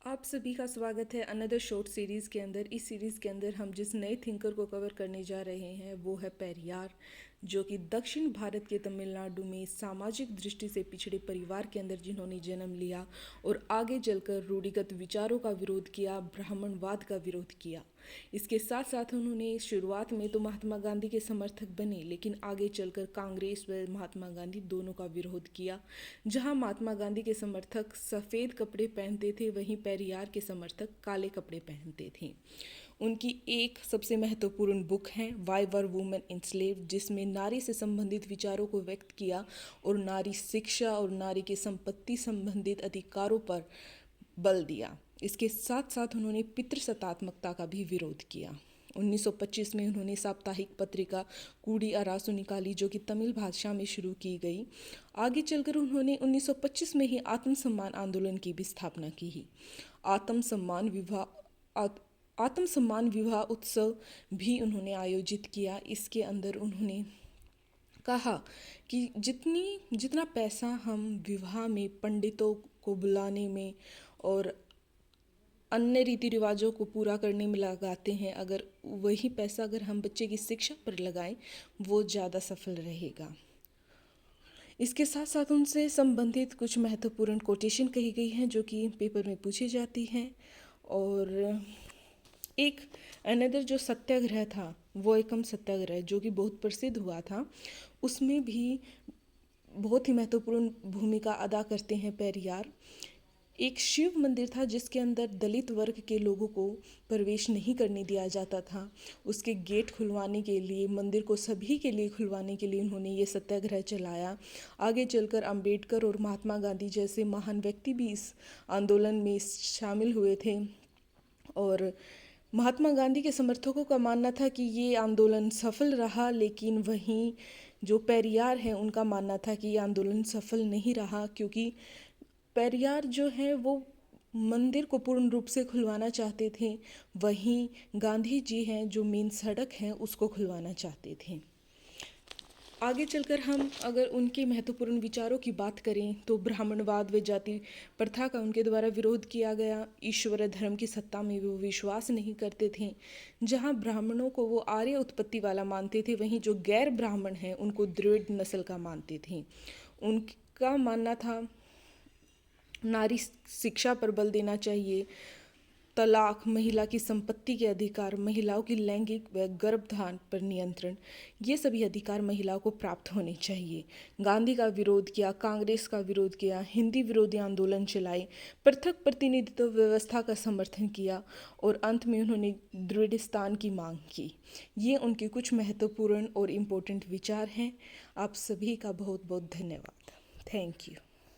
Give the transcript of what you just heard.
आप सभी का स्वागत है अनदर शॉर्ट सीरीज़ के अंदर। इस सीरीज़ के अंदर हम जिस नए थिंकर को कवर करने जा रहे हैं वो है पेरियार, जो कि दक्षिण भारत के तमिलनाडु में सामाजिक दृष्टि से पिछड़े परिवार के अंदर जिन्होंने जन्म लिया और आगे चलकर रूढ़िगत विचारों का विरोध किया, ब्राह्मणवाद का विरोध किया। इसके साथ साथ उन्होंने शुरुआत में तो महात्मा गांधी के समर्थक बने, लेकिन आगे चलकर कांग्रेस व महात्मा गांधी दोनों का विरोध किया। जहां महात्मा गांधी के समर्थक सफ़ेद कपड़े पहनते थे, वहीं पेरियार के समर्थक काले कपड़े पहनते थे। उनकी एक सबसे महत्वपूर्ण बुक है वाई वर वुमेन इंस्लेव्ड, जिसमें नारी से संबंधित विचारों को व्यक्त किया और नारी शिक्षा और नारी की संपत्ति संबंधित अधिकारों पर बल दिया। इसके साथ साथ उन्होंने पितृसत्तात्मकता का भी विरोध किया। 1925 में उन्होंने साप्ताहिक पत्रिका कूड़ी अरासु निकाली, जो कि तमिल भाषा में शुरू की गई। आगे चलकर उन्होंने 1925 में ही आत्मसम्मान आंदोलन की भी स्थापना की ही। आत्मसम्मान विवाह उत्सव भी उन्होंने आयोजित किया। इसके अंदर उन्होंने कहा कि जितना पैसा हम विवाह में पंडितों को बुलाने में और अन्य रीति रिवाजों को पूरा करने में लगाते हैं, अगर वही पैसा अगर हम बच्चे की शिक्षा पर लगाएं, वो ज़्यादा सफल रहेगा। इसके साथ साथ उनसे संबंधित कुछ महत्वपूर्ण कोटेशन कही गई हैं जो कि पेपर में पूछी जाती हैं। और एक अनदर जो सत्याग्रह था, वो एकम सत्याग्रह, जो कि बहुत प्रसिद्ध हुआ था, उसमें भी बहुत ही महत्वपूर्ण भूमिका अदा करते हैं पेरियार। एक शिव मंदिर था जिसके अंदर दलित वर्ग के लोगों को प्रवेश नहीं करने दिया जाता था। उसके गेट खुलवाने के लिए, मंदिर को सभी के लिए खुलवाने के लिए उन्होंने ये सत्याग्रह चलाया। आगे चलकर अंबेडकर और महात्मा गांधी जैसे महान व्यक्ति भी इस आंदोलन में शामिल हुए थे। और महात्मा गांधी के समर्थकों का मानना था कि ये आंदोलन सफल रहा, लेकिन वहीं जो पेरियार हैं उनका मानना था कि ये आंदोलन सफल नहीं रहा, क्योंकि पेरियार जो है वो मंदिर को पूर्ण रूप से खुलवाना चाहते थे, वहीं गांधी जी हैं जो मेन सड़क है उसको खुलवाना चाहते थे। आगे चलकर हम अगर उनके महत्वपूर्ण विचारों की बात करें तो ब्राह्मणवाद व जाति प्रथा का उनके द्वारा विरोध किया गया। ईश्वर धर्म की सत्ता में वो विश्वास नहीं करते थे। जहां ब्राह्मणों को वो आर्य उत्पत्ति वाला मानते थे, वहीं जो गैर ब्राह्मण हैं उनको द्रविड़ नस्ल का मानते थे। उनका मानना था नारी शिक्षा पर बल देना चाहिए, तलाक, महिला की संपत्ति के अधिकार, महिलाओं की लैंगिक व गर्भधारण पर नियंत्रण, ये सभी अधिकार महिलाओं को प्राप्त होने चाहिए। गांधी का विरोध किया, कांग्रेस का विरोध किया, हिंदी विरोधी आंदोलन चलाए, पृथक प्रतिनिधित्व व्यवस्था का समर्थन किया और अंत में उन्होंने द्रविड़स्तान की मांग की। ये उनके कुछ महत्वपूर्ण और इम्पोर्टेंट विचार हैं। आप सभी का बहुत बहुत धन्यवाद। Thank you.